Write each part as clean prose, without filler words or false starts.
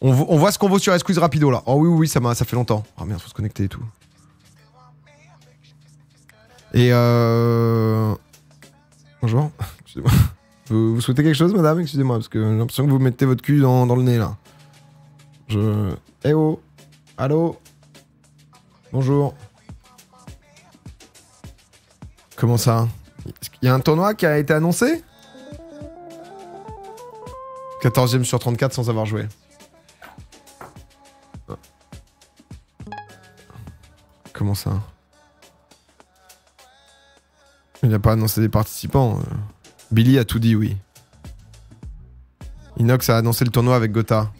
On voit ce qu'on vaut sur S-Quiz rapido là. Oh oui, oui, ça fait longtemps. Oh merde, faut se connecter et tout. Et Bonjour. Excusez-moi. Vous souhaitez quelque chose, madame? Excusez-moi, parce que j'ai l'impression que vous mettez votre cul dans le nez là. Eh oh. Allô? Bonjour. Comment ça? Il y a un tournoi qui a été annoncé? 14ème sur 34 sans avoir joué. Comment ça? Il n'a pas annoncé des participants. Billy a tout dit, oui. Inox a annoncé le tournoi avec Gotha.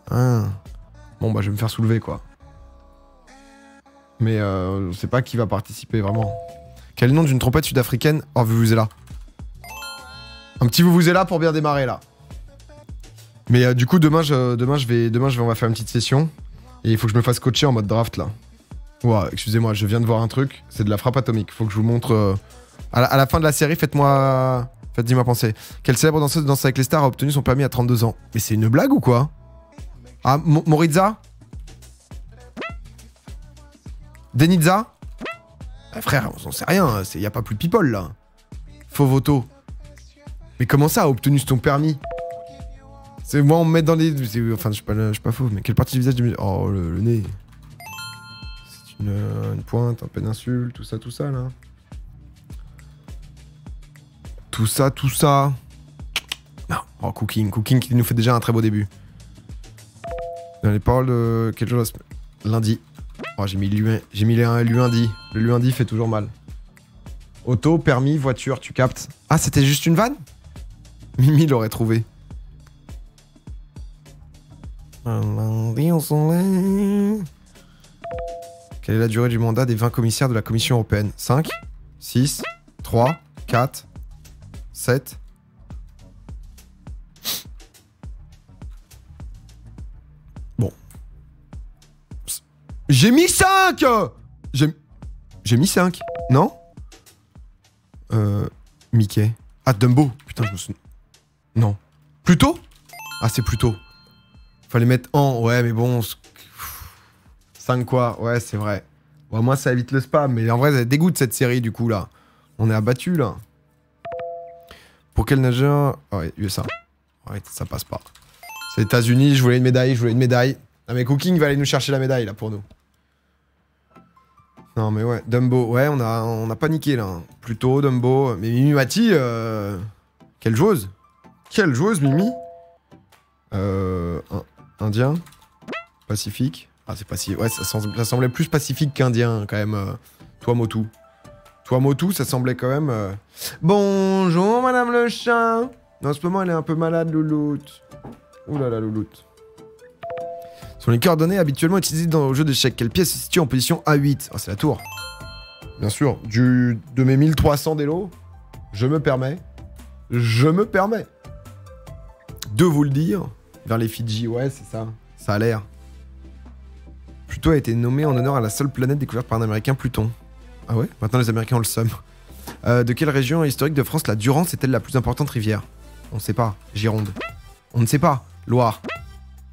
Ah. Bon, bah je vais me faire soulever, quoi. Mais je sais pas qui va participer, vraiment. Quel est le nom d'une trompette sud-africaine? Oh, Vuvuzela. Un petit Vuvuzela pour bien démarrer, là. Mais du coup, demain, on va faire une petite session. Et il faut que je me fasse coacher en mode draft, là. Ouah, excusez-moi, je viens de voir un truc. C'est de la frappe atomique. Faut que je vous montre... À la fin de la série, faites-moi penser. Quelle célèbre danseuse de Danse avec les stars a obtenu son permis à 32 ans? Mais c'est une blague ou quoi? Ah, Moritza? Denitza? Ah, frère, on s'en sait rien. Y a pas plus de people, là. Faux voto. Mais comment ça a obtenu ton permis? C'est moi, on me met dans les... Enfin, je suis pas faux, mais quelle partie du visage du... Oh, le nez. C'est une pointe, un péninsule, tout ça, là. Tout ça. Non. Oh, Cooking qui nous fait déjà un très beau début. Dans les paroles de... Quel jour la semaine? Lundi. Oh, j'ai mis lundi. Le lundi fait toujours mal. Auto, permis, voiture, tu captes. Ah, c'était juste une vanne? Mimi l'aurait trouvé. Lundi au soleil. Quelle est la durée du mandat des 20 commissaires de la Commission européenne? 5, 6, 3, 4, 7. Bon. J'ai mis 5! J'ai mis 5. Non? Mickey. Ah, Dumbo. Putain, je me souviens. Non. Plus tôt? Ah, c'est plus tôt. Fallait mettre en. Ouais, mais bon... 5 quoi? Ouais, c'est vrai. Bon, moi, ça évite le spam. Mais en vrai, ça dégoûte cette série, du coup, là. On est abattu, là. Pour quel nageur? Ouais, USA. Ouais, ça passe pas. C'est les États-Unis, je voulais une médaille. Ah, mais Cooking va aller nous chercher la médaille, là, pour nous. Non, mais ouais, Dumbo. Ouais, on a paniqué, là. Plutôt, Dumbo. Mais Mimi Mati, quelle joueuse. Quelle joueuse, Mimi. Indien. Pacifique. Ah, c'est pacifique. Ouais, ça semblait plus pacifique qu'indien, quand même. Toi, Motu. Toi, Motu, ça semblait quand même... Bonjour, madame le chat. En ce moment, elle est un peu malade, Louloute. Ouh là là, Louloute. Sont les coordonnées habituellement utilisées dans le jeu d'échecs. Quelle pièce se situe en position A8? Ah, c'est la tour. Bien sûr. De mes 1300 d'élo, je me permets de vous le dire. Vers les Fidji, ouais, c'est ça. Ça a l'air. Pluton a été nommé en honneur à la seule planète découverte par un Américain, Pluton. Ah ouais? Maintenant, les Américains ont le seum. De quelle région historique de France la Durance est-elle la plus importante rivière? On ne sait pas. Gironde. On ne sait pas. Loire.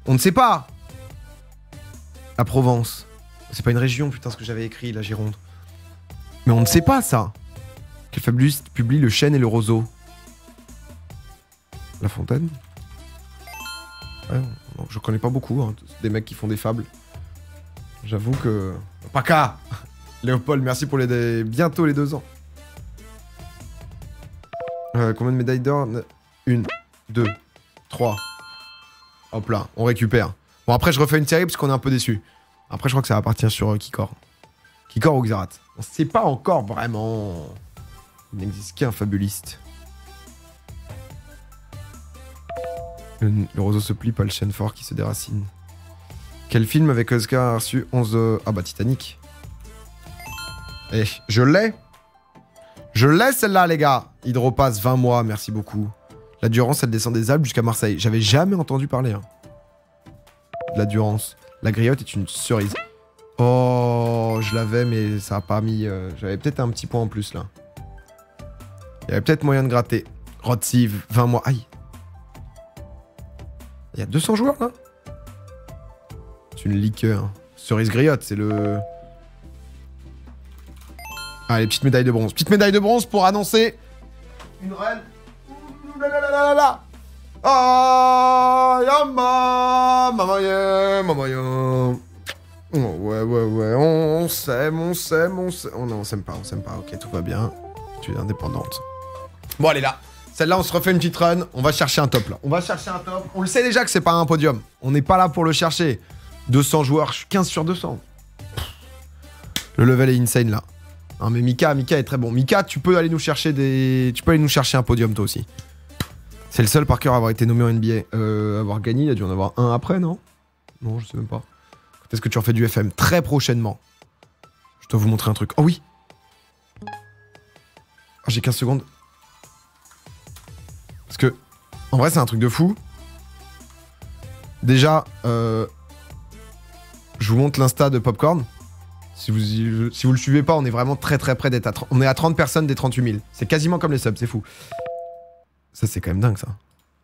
On ne sait pas. La Provence. C'est pas une région, putain, ce que j'avais écrit, la Gironde. Mais on ne sait pas, ça. Quel fabuliste publie Le Chêne et le Roseau? La Fontaine? Ouais, non, je connais pas beaucoup, hein. Des mecs qui font des fables. J'avoue que... Paca. Léopold, merci pour bientôt les 2 ans. Combien de médailles d'or? 1, 2, 3. Hop là, on récupère. Bon, après, je refais une série parce qu'on est un peu déçus. Après, je crois que ça va partir sur Kikor. Kikor ou Xerath. On sait pas encore vraiment. Il n'existe qu'un fabuliste. Le roseau se plie, pas le chêne fort qui se déracine. Quel film avec Oscar a reçu 11... Ah bah, Titanic. Eh, je l'ai. Je l'ai celle-là, les gars. Hydropass, 20 mois, merci beaucoup. La Durance, elle descend des Alpes jusqu'à Marseille. J'avais jamais entendu parler. Hein. De la Durance. La Griotte est une cerise. Oh, je l'avais, mais ça a pas mis... J'avais peut-être un petit point en plus, là. Il y avait peut-être moyen de gratter. Rotsive, 20 mois. Aïe. Il y a 200 joueurs, là? C'est une liqueur. Cerise griotte, c'est le... Ah, les petites médailles de bronze. Petite médaille de bronze pour annoncer une reine. Ah, yama, mama. Oh, ouais, on s'aime. Oh non, on s'aime pas, ok, tout va bien. Tu es indépendante. Bon, allez là. Celle-là, on se refait une petite run. On va chercher un top, là. On le sait déjà que c'est pas un podium. On n'est pas là pour le chercher. 200 joueurs, je suis 15 sur 200. Le level est insane, là. Hein, mais Mika est très bon. Mika, tu peux aller nous chercher un podium, toi aussi. C'est le seul par cœur à avoir été nommé en NBA. Avoir gagné, il y a dû en avoir un après, non? Non, je sais même pas. Est-ce que tu en fais du FM très prochainement? Je dois vous montrer un truc. Oh oui. Ah, j'ai 15 secondes. Parce que, en vrai, c'est un truc de fou. Déjà, je vous montre l'insta de Popcorn. Si vous le suivez pas, on est vraiment très très près d'être à... On est à 30 personnes des 38 000. C'est quasiment comme les subs, c'est fou. Ça, c'est quand même dingue, ça.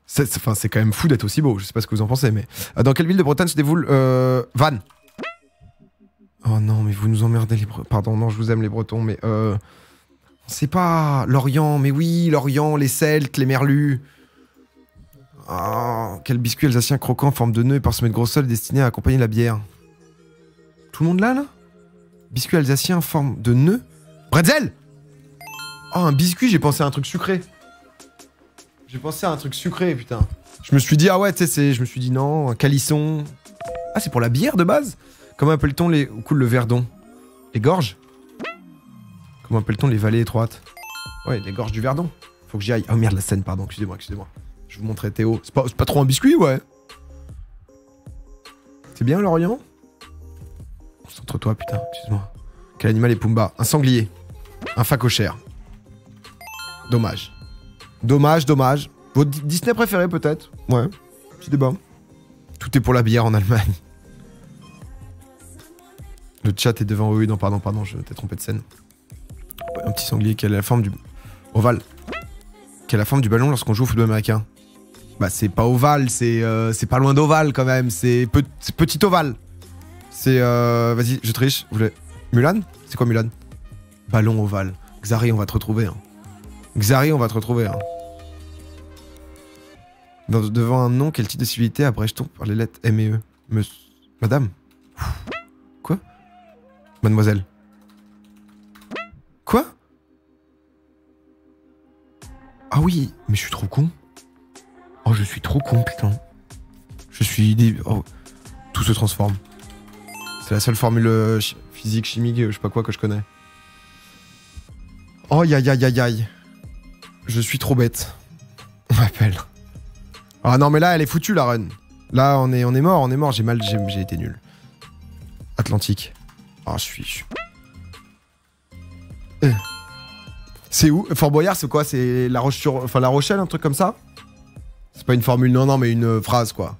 C'est quand même fou d'être aussi beau. Je sais pas ce que vous en pensez, mais... dans quelle ville de Bretagne se déroule Vannes? Oh non, mais vous nous emmerdez les Bretons. Pardon, non, je vous aime les Bretons, mais c'est pas Lorient, mais oui, Lorient, les Celtes, les Merlus. Ah, quel biscuit alsacien croquant en forme de nœud et parsemé de gros sols destiné à accompagner la bière. Tout le monde là? Biscuit alsacien en forme de nœud? Bretzel! Oh, un biscuit, j'ai pensé à un truc sucré. Putain. Je me suis dit, ah ouais, tu sais, je me suis dit non, un calisson. Ah, c'est pour la bière de base? Comment appelle-t-on les... Cool, le Verdon. Les gorges? Comment appelle-t-on les vallées étroites? Ouais, les gorges du Verdon. Faut que j'y aille. Oh merde, la scène, pardon, excusez-moi. Je vous montrais Théo. C'est pas trop un biscuit, ouais. C'est bien, Lorient? Concentre-toi, putain, excuse-moi. Quel animal est Pumba? Un sanglier. Un phacochère. Dommage. Votre Disney préféré, peut-être? Ouais, petit débat. Tout est pour la bière en Allemagne. Le chat est devant. Oui, non, pardon, je t'ai trompé de scène. Un petit sanglier qui a la forme du... Ovale. Qui a la forme du ballon lorsqu'on joue au football américain. Bah, c'est pas ovale, c'est pas loin d'ovale, quand même. C'est petit ovale. C'est... Vas-y, je triche. Vous voulez... Mulan? C'est quoi Mulan? Ballon ovale. Xari, on va te retrouver. Devant un nom, quel type de civilité abrège-t-on par les lettres M et E? Madame? Quoi? Mademoiselle? Quoi? Ah oui, mais je suis trop con. Oh, je suis trop con, putain. Oh, tout se transforme. C'est la seule formule physique, chimique, je sais pas quoi que je connais. Oh, aïe. Je suis trop bête. On m'appelle. Ah non, mais là, elle est foutue, la run. Là, on est mort. J'ai été nul. Atlantique. Ah, je suis... C'est où? Fort Boyard, c'est quoi? C'est La Rochelle, un truc comme ça? C'est pas une formule, non, mais une phrase, quoi.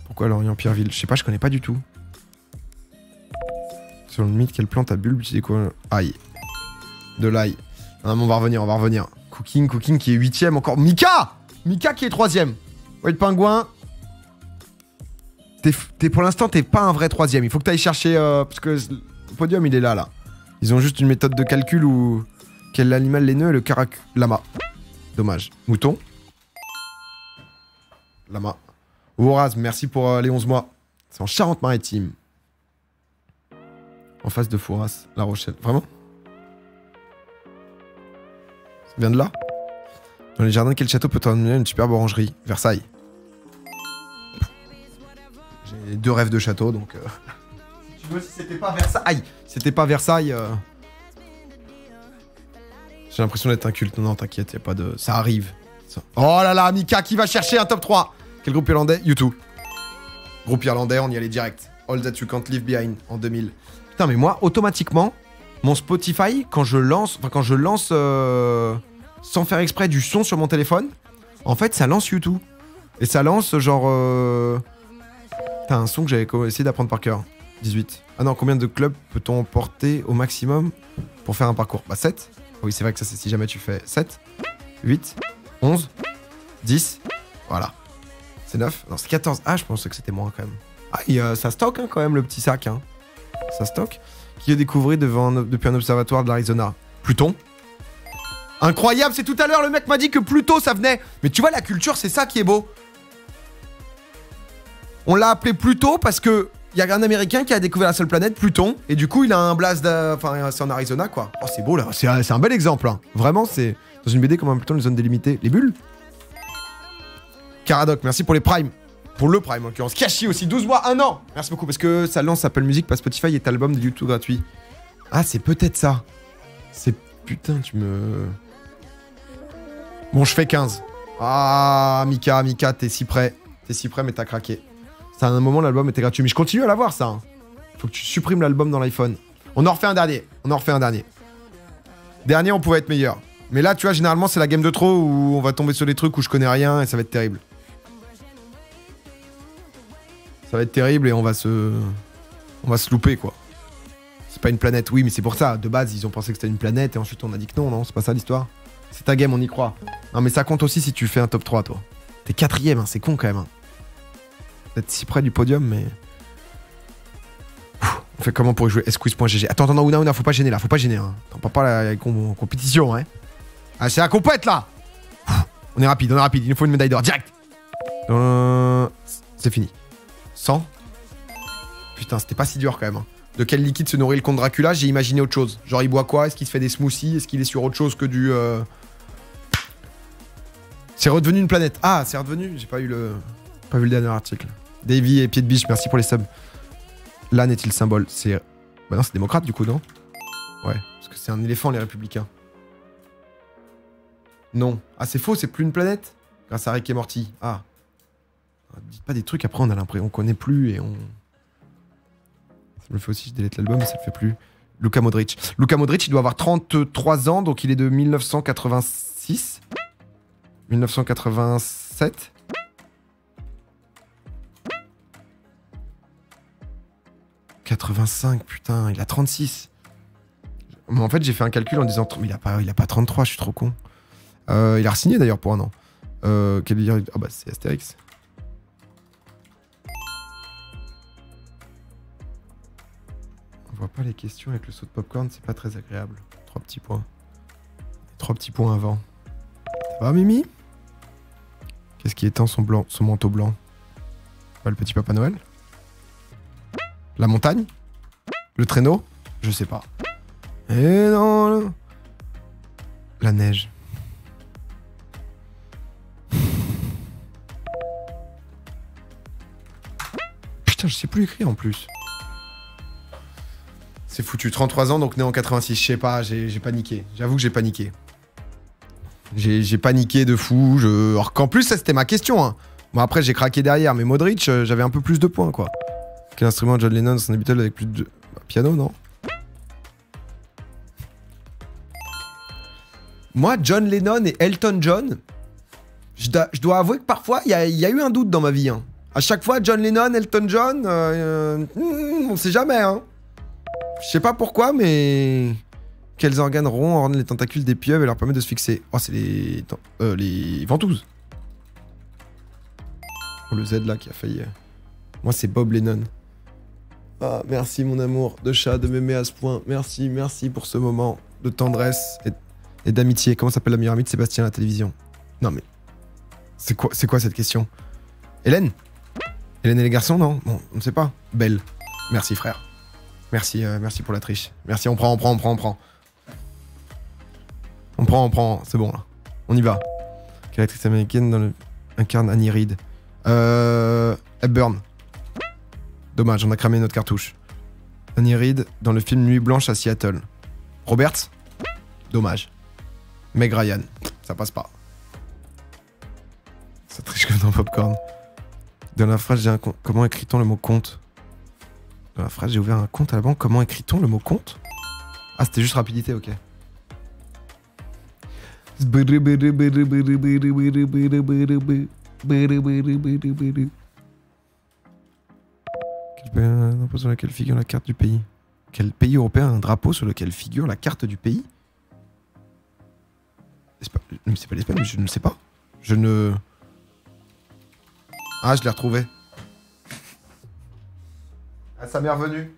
Pourquoi Lorient-Pierreville? Je sais pas, je connais pas du tout. Sur le mythe, quelle plante à bulbe utilisée quoi? Aïe. De l'ail. Non, mais on va revenir. Cooking qui est 8ème encore. Mika qui est 3ème. Ouais, le pingouin. Pour l'instant, t'es pas un vrai 3ème. Il faut que t'ailles chercher... parce que le podium, il est là. Ils ont juste une méthode de calcul où... Quel animal laineux est le lama? Dommage. Mouton. Lama. Horaz, merci pour les 11 mois. C'est en Charente-Maritime. En face de Fouras, La Rochelle. Vraiment? Ça vient de là? Dans les jardins de quel château peut-on amener une superbe orangerie? Versailles. J'ai 2 rêves de château, donc... Si tu veux, si c'était pas Versailles... Aïe! Si c'était pas Versailles... J'ai l'impression d'être un culte. Non, t'inquiète, y a pas de... Ça arrive. Ça... Oh là là, Mika qui va chercher un top 3. Quel groupe irlandais? U2. Groupe irlandais, on y allait direct. All That You Can't Leave Behind en 2000. Putain, mais moi, automatiquement, mon Spotify, quand je lance sans faire exprès du son sur mon téléphone, en fait, ça lance U2. Et ça lance genre... T'as un son que j'avais essayé d'apprendre par cœur. 18. Ah non, combien de clubs peut-on emporter au maximum pour faire un parcours? Bah 7. Oui, c'est vrai que ça, c'est si jamais tu fais 7, 8, 11, 10. Voilà. C'est 9. Non, c'est 14. Ah, je pensais que c'était moins quand même. Ah, ça stocke hein, quand même le petit sac. Hein. Ça stocke. Qui a découvert depuis un observatoire de l'Arizona? Pluton. Incroyable, c'est tout à l'heure le mec m'a dit que Pluto ça venait. Mais tu vois la culture c'est ça qui est beau. On l'a appelé Pluto parce que il y a un Américain qui a découvert la seule planète, Pluton, et du coup il a un blast, enfin c'est en Arizona quoi. Oh c'est beau là, c'est un bel exemple. Hein. Vraiment c'est dans une BD comme un Pluton, les zones délimitées, les bulles. Caradoc, merci pour les primes. Pour le prime en l'occurrence. Kashi aussi, 12 mois, 1 an. Merci beaucoup parce que ça lance Apple Music, pas Spotify et album de YouTube gratuit. Ah c'est peut-être ça. C'est putain tu me... Bon je fais 15. Ah Mika, t'es si près. T'es si près mais t'as craqué. C'est à un moment l'album était gratuit. Mais je continue à l'avoir ça. Hein. Faut que tu supprimes l'album dans l'iPhone. On en refait un dernier. Dernier on pouvait être meilleur. Mais là tu vois généralement c'est la game de trop où on va tomber sur des trucs où je connais rien et ça va être terrible. Ça va être terrible et on va se louper quoi. C'est pas une planète, oui mais c'est pour ça. De base ils ont pensé que c'était une planète et ensuite on a dit que non, c'est pas ça l'histoire. C'est ta game, on y croit. Non mais ça compte aussi si tu fais un top 3 toi. T'es 4ème, hein, c'est con quand même. Hein. D'être si près du podium mais... On fait comment pour y jouer squiz.gg. Attends, Ouna, faut pas gêner là, faut pas gêner. Hein. T'en pas la compétition, hein. Ah c'est la compète là. On est rapide, il nous faut une médaille d'or, direct. C'est fini. 100. Putain, c'était pas si dur quand même. Hein. De quel liquide se nourrit le comte Dracula? J'ai imaginé autre chose. Genre, il boit quoi? Est-ce qu'il se fait des smoothies? Est-ce qu'il est sur autre chose que du... C'est redevenu une planète. Ah, c'est redevenu? J'ai pas vu le dernier article. Davy et Pied de Biche, merci pour les subs. L'âne est-il symbole? C'est... Bah non, c'est démocrate du coup, non? Ouais, parce que c'est un éléphant, les républicains. Non. Ah, c'est faux, c'est plus une planète? Grâce à Rick et Morty. Ah. Dites pas des trucs, après on a l'impression qu'on connaît plus et on... Ça me le fait aussi, je délète l'album, mais ça le fait plus. Luka Modric. Luka Modric, il doit avoir 33 ans, donc il est de 1986. 1987. « 85, putain, il a 36. Mais en fait, j'ai fait un calcul en disant... Mais il a pas 33, je suis trop con. Il a re-signé d'ailleurs pour un an. Ah bah c'est Astérix. On voit pas les questions avec le saut de popcorn, c'est pas très agréable. 3 petits points. 3 petits points avant. Ça va Mimi? Qu'est-ce qui étend son manteau blanc? Pas le petit Papa Noël? La montagne? Le traîneau? Je sais pas. Et non. La neige. Putain, je sais plus écrire en plus. C'est foutu. 33 ans, donc né en 86. Je sais pas, j'ai paniqué. J'avoue que j'ai paniqué. J'ai paniqué de fou. Alors qu'en plus, ça c'était ma question. Hein. Bon, après, j'ai craqué derrière. Mais Modric, j'avais un peu plus de points, quoi. Quel instrument John Lennon son Beatles avec plus de... Piano, non? Moi, John Lennon et Elton John, je dois avouer que parfois, il y a eu un doute dans ma vie. Hein. À chaque fois, John Lennon, Elton John, on sait jamais. Hein. Je sais pas pourquoi, mais... Quels organes ronds ornent les tentacules des pieuvres et leur permettent de se fixer? Oh, c'est les ventouses. Oh, le Z là qui a failli... Moi, c'est Bob Lennon. Ah, merci mon amour de chat de m'aimer à ce point. Merci pour ce moment de tendresse et d'amitié. Comment s'appelle la meilleure amie de Sébastien à la télévision? Non mais... C'est quoi cette question? Hélène? Hélène et les garçons, non? Bon, on ne sait pas. Belle. Merci frère. Merci pour la triche. Merci, on prend. On prend, c'est bon là. On y va. Quelle actrice américaine incarne Annie Reid? Hepburn. Dommage, on a cramé notre cartouche. Annie Reid dans le film Nuit Blanche à Seattle. Roberts? Dommage. Meg Ryan. Ça passe pas. Ça triche comme dans Popcorn. Dans la phrase, j'ai un compte. Comment écrit-on le mot compte? Dans la phrase, j'ai ouvert un compte à la banque. Comment écrit-on le mot compte? Ah, c'était juste rapidité, ok. Un drapeau sur lequel figure la carte du pays. Quel pays européen a un drapeau sur lequel figure la carte du pays? C'est pas l'Espagne, mais je ne sais pas. Je ne... Ah, je l'ai retrouvé. ça m'est revenu.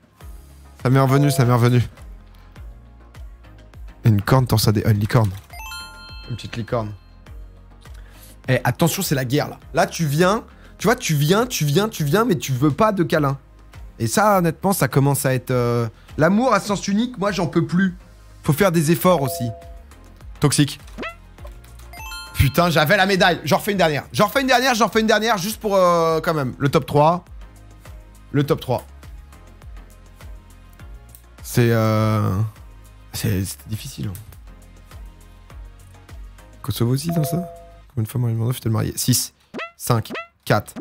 Ça m'est revenu, ça m'est revenu. Une corne torsadée. Une licorne. Une petite licorne. Eh, attention, c'est la guerre, là. Là, tu viens... Tu vois, tu viens, mais tu veux pas de câlin. Et ça, honnêtement, ça commence à être... L'amour à sens unique, moi, j'en peux plus. Faut faire des efforts aussi. Toxique. Putain, j'avais la médaille. J'en refais une dernière. J'en refais une dernière, juste pour, quand même, le top 3. Le top 3. C'est difficile. Hein. Kosovo aussi dans ça? Combien de fois Marie Mondov fait-elle marier? 6, 5, 4,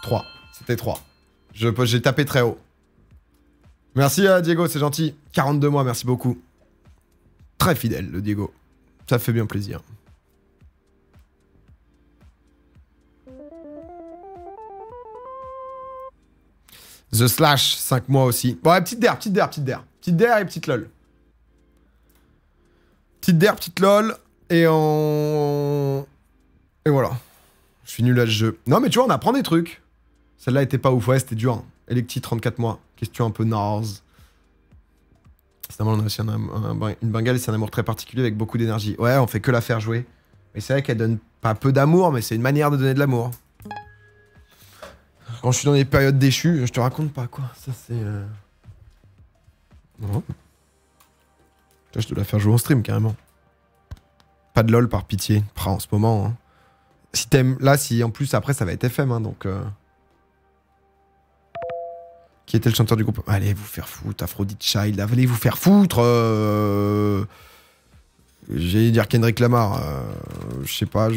3. C'était 3. J'ai tapé très haut. Merci Diego, c'est gentil. 42 mois, merci beaucoup. Très fidèle, le Diego. Ça fait bien plaisir. The Slash, 5 mois aussi. Ouais, petite der. Petite der et petite lol. Petite der, petite lol. Et voilà. Je suis nul à ce jeu. Non, mais tu vois, on apprend des trucs. Celle-là était pas ouf. Ouais, c'était dur. Hein. Electi, 34 mois. Question un peu naze. Finalement, on a aussi une bengale, c'est un amour très particulier avec beaucoup d'énergie. Ouais, on fait que la faire jouer. Mais c'est vrai qu'elle donne pas peu d'amour, mais c'est une manière de donner de l'amour. Quand je suis dans des périodes déchues, je te raconte pas, quoi. Ça, c'est... Non. Là, je dois la faire jouer en stream, carrément. Pas de lol, par pitié. En ce moment, hein. Si t'aimes... Là, si en plus, après, ça va être FM, hein, donc... Qui était le chanteur du groupe? Allez vous faire foutre, Aphrodite Child. Allez vous faire foutre. J'allais dire Kendrick Lamar. Je sais pas.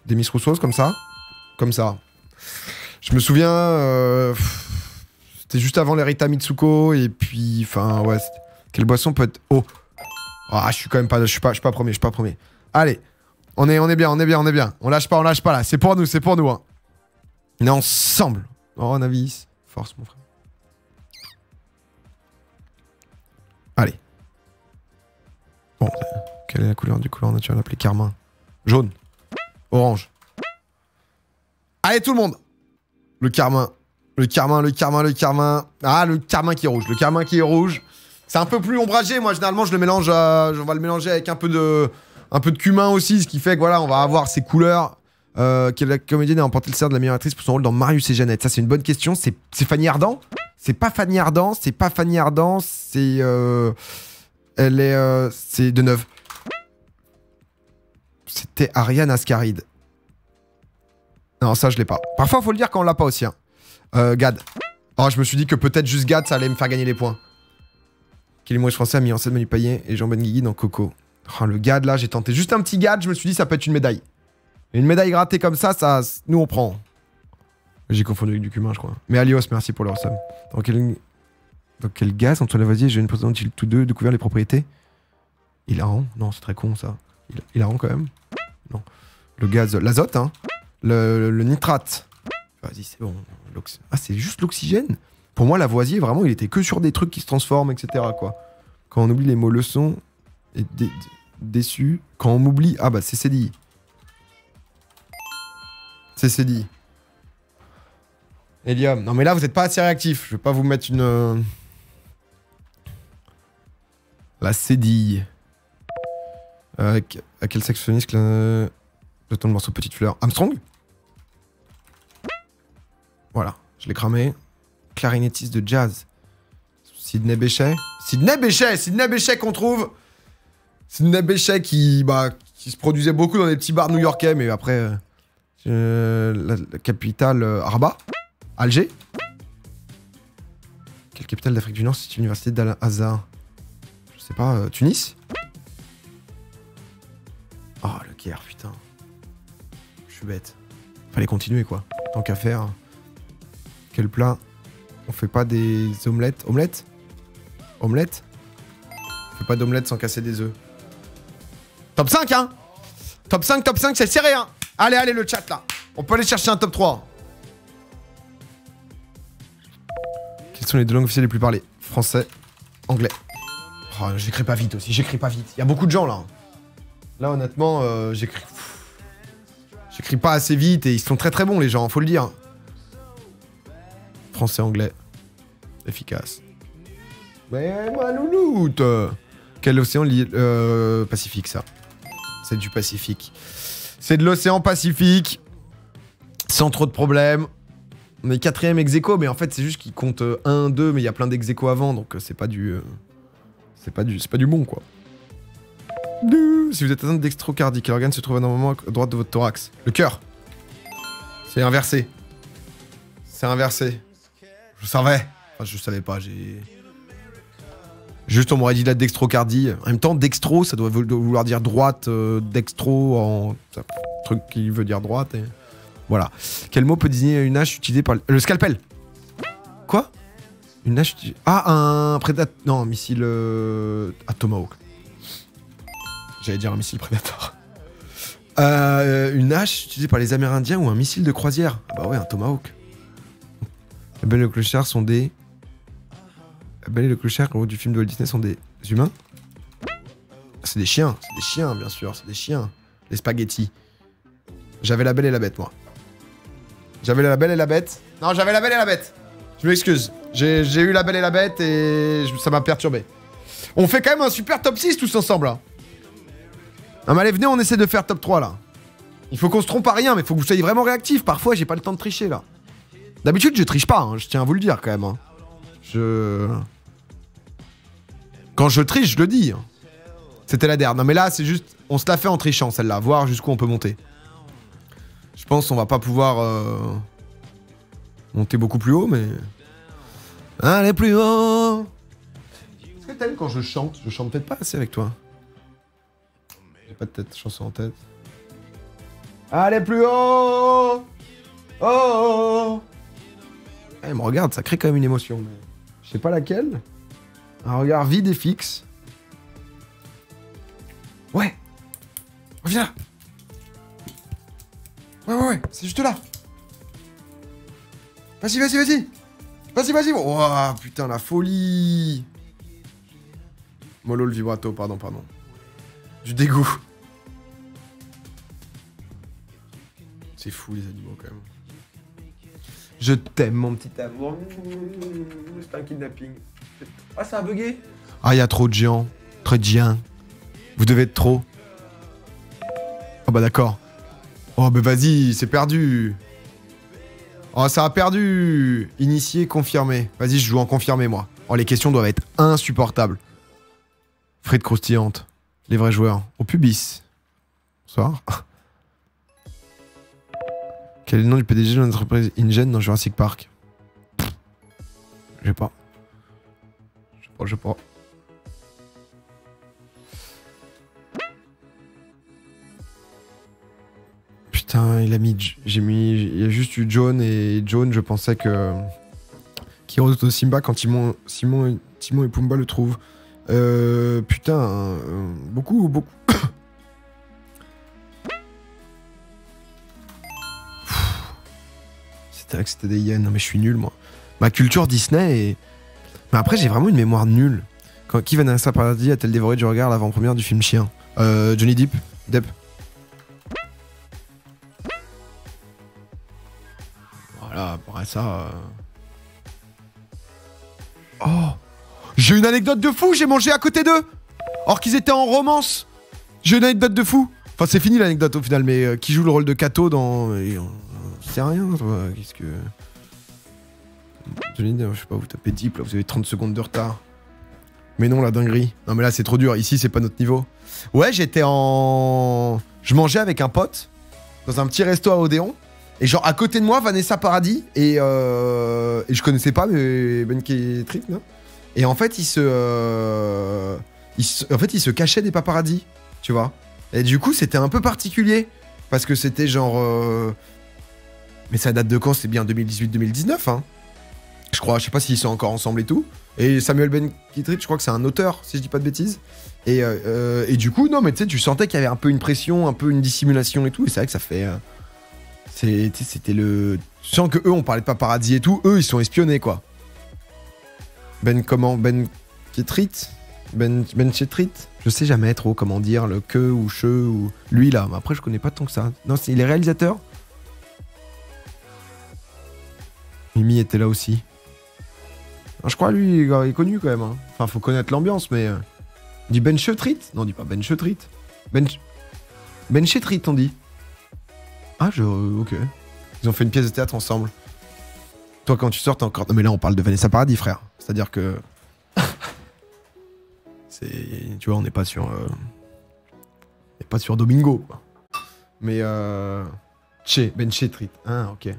Demis Roussos, comme ça. Comme ça. Je me souviens... C'était juste avant les Rita Mitsuko. Et puis... Enfin, ouais. Quelle boisson peut être... Oh. Ah, je suis quand même pas... Je suis pas premier. Allez. On est bien. On lâche pas, là. C'est pour nous, hein. On est ensemble. Oh, Navis. Force, mon frère. Allez. Bon, quelle est la couleur du couleur naturel appelée carmin? Jaune. Orange. Allez, tout le monde. Le carmin. Ah, le carmin qui est rouge. C'est un peu plus ombragé. Moi, généralement, je le mélange. On va le mélanger avec un peu de cumin aussi, ce qui fait que voilà, on va avoir ces couleurs. Quelle comédienne a remporté le cerf de la meilleure actrice pour son rôle dans Marius et Jeannette? Ça, c'est une bonne question. C'est Fanny Ardant? C'est pas Fanny Ardant, c'est... elle est... c'est Deneuve. C'était Ariane Ascaride. Non, ça, je l'ai pas. Parfois, faut le dire quand on l'a pas aussi. Hein. Gad. Oh, je me suis dit que peut-être juste Gad, ça allait me faire gagner les points. Quel humoriste français a mis en scène Manu Payet et Jean Benguigui dans Coco? Oh, le Gad, là, j'ai tenté juste un petit Gad, je me suis dit ça peut être une médaille. Et une médaille grattée comme ça, nous, on prend. J'ai confondu avec du cumin, je crois. Mais Alios, merci pour le resub. Dans quel gaz, Antoine Lavoisier et Jeanne Président ont-ils tous deux découvert les propriétés? Hilarant? Non, c'est très con, ça. Hilarant, quand même? Non. Le gaz... L'azote, hein. Le nitrate. Vas-y, c'est bon. Ah, c'est juste l'oxygène? Pour moi, Lavoisier, vraiment, il était que sur des trucs qui se transforment, etc., quoi. Quand on oublie les mots leçons et déçu. Quand on m'oublie... Ah, bah, c'est CDI. C'est CDI. Hélium. Non mais là vous êtes pas assez réactif. Je vais pas vous mettre une... La cédille. À quel saxophoniste le ton de morceau Petite Fleur? Armstrong? Voilà, je l'ai cramé. Clarinettiste de jazz. Sidney Bechet. Sidney Bechet qu'on trouve. Sidney Bechet qui se produisait beaucoup dans des petits bars new-yorkais, mais après... la capitale... Rabat? Alger? Quelle capitale d'Afrique du Nord c'est l'université d'Al-Azhar? Je sais pas, Tunis? Oh, le Caire, putain. Je suis bête. Fallait continuer, quoi. Tant qu'à faire. Quel plat? On fait pas des omelettes? Omelettes? Omelette? On fait pas d'omelette sans casser des œufs. Top 5, hein? Top 5, c'est serré, hein? Allez, le chat, là. On peut aller chercher un top 3. Quelles sont les deux langues officielles les plus parlées? Français, anglais. Oh, j'écris pas vite aussi, Il y a beaucoup de gens là. Là honnêtement, j'écris pas assez vite et ils sont très très bons les gens, faut le dire. Français, anglais. Efficace. Mais moi, louloute. Quel océan Pacifique, ça. C'est du Pacifique. C'est de l'océan Pacifique. Sans trop de problèmes. On est 4ème ex-aequo, mais en fait, c'est juste qu'il compte 1, 2, mais il y a plein d'ex-aequo avant, donc c'est pas du... c'est pas du bon, quoi. Si vous êtes atteint de dextrocardie, quel organe se trouve à un moment à droite de votre thorax? Le cœur. C'est inversé. C'est inversé. Je savais. Enfin, je savais pas, j'ai... Juste, on m'aurait dit la dextrocardie. En même temps, dextro, ça doit vouloir dire droite, dextro, en... un truc qui veut dire droite, et... Voilà. Quel mot peut désigner une hache utilisée par... Le scalpel. Quoi? Une hache utilisée... Ah, un prédateur... Non, un missile... Ah, Tomahawk. J'allais dire un missile prédateur. Une hache utilisée par les Amérindiens ou un missile de croisière? Ah bah ouais, un Tomahawk. La Belle et le Clochard sont des... La Belle et le Clochard, au du film de Walt Disney, sont des humains? C'est des chiens. C'est des chiens, bien sûr. C'est des chiens. Les spaghettis. J'avais la Belle et la Bête, moi. J'avais la Belle et la Bête. Non, j'avais la Belle et la Bête. Je m'excuse. J'ai eu la Belle et la Bête et ça m'a perturbé. On fait quand même un super top 6 tous ensemble, là. Non, mais allez, venez, on essaie de faire top 3, là. Il faut qu'on se trompe à rien, mais il faut que vous soyez vraiment réactifs. Parfois, j'ai pas le temps de tricher, là. D'habitude, je triche pas, hein. Je tiens à vous le dire, quand même. Hein. Quand je triche, je le dis. Hein. C'était la dernière. Non, mais là, c'est juste... On se l'a fait en trichant, celle-là. Voir jusqu'où on peut monter. Je pense qu'on va pas pouvoir monter beaucoup plus haut, mais... Allez plus haut. Est-ce que t'aimes quand je chante? Je chante peut-être pas assez avec toi. J'ai pas de tête, chanson en tête. Allez plus haut. Oh. Elle me regarde, ça crée quand même une émotion. Mais... Je sais pas laquelle. Un regard vide et fixe. Ouais. Reviens là. Ouais, c'est juste là. Vas-y. Vas-y. Oh, putain, la folie. Mollo le vibrato, pardon. Du dégoût. C'est fou, les animaux, quand même. Je t'aime, mon petit amour. C'est un kidnapping. Ah, ça a bugué. Ah, il y a trop de géants. Trop de géants. Vous devez être trop. Oh, bah d'accord. Oh, bah vas-y, c'est perdu. Oh, ça a perdu. Initié, confirmé. Vas-y, je joue en confirmé, moi. Oh, les questions doivent être insupportables. Frites croustillantes. Les vrais joueurs. Au pubis. Bonsoir. Quel est le nom du PDG de l'entreprise InGen dans Jurassic Park? Je sais pas. Putain, il a mis... Il y a juste eu John et John, je pensais que... Kiro de Simba quand Timon et Pumba le trouvent. Putain, beaucoup. C'était vrai que c'était des hyènes. Non mais je suis nul, moi. Ma culture Disney et... Mais après, j'ai vraiment une mémoire nulle. Qui Vanessa Paradis a-t-elle dévoré du regard l'avant-première du film Chien? Johnny Depp. Voilà, après ça... Oh, j'ai une anecdote de fou, j'ai mangé à côté d'eux. Or qu'ils étaient en romance. J'ai une anecdote de fou. Enfin, c'est fini l'anecdote au final, mais qui joue le rôle de Kato dans... C'est rien, toi. Qu'est-ce que... Je sais pas, vous tapez Deep, là, vous avez 30 secondes de retard. Mais non, la dinguerie. Non, mais là, c'est trop dur. Ici, c'est pas notre niveau. Ouais, j'étais en... Je mangeais avec un pote dans un petit resto à Odéon. Et genre, à côté de moi, Vanessa Paradis. Et je connaissais pas, mais Ben Ketrit, non. Et en fait, il se cachait des paparazzis, tu vois. Et du coup, c'était un peu particulier. Parce que c'était genre... Mais ça date de quand? C'est bien 2018-2019, hein. Je crois, je sais pas s'ils sont encore ensemble et tout. Et Samuel Ben Ketrit, je crois que c'est un auteur, si je dis pas de bêtises. Et du coup, non, mais tu sais, tu sentais qu'il y avait un peu une pression, un peu une dissimulation et tout. Et c'est vrai que ça fait... C'était le... Tu sens que eux, on parlait de paparazzi et tout. Eux, ils sont espionnés, quoi. Ben Ketrit? Ben Ketrit? Je sais jamais trop comment dire, le que ou che ou... Lui, là. Mais après, je connais pas tant que ça. Non, il est réalisateur. Mimi était là aussi. Ah, je crois, lui, il est connu quand même. Hein. Enfin, faut connaître l'ambiance, mais... On dit Ben Chetrit? Non, on dit pas Ben Chetrit. Ben Chetrit, on dit. Ah, ok. Ils ont fait une pièce de théâtre ensemble. Toi, quand tu sors, t'es encore... Non, mais là, on parle de Vanessa Paradis, frère. C'est-à-dire que... C'est... Tu vois, on n'est pas sur... On n'est pas sur Domingo, quoi. Mais Ben Chetrit. Ah, ok.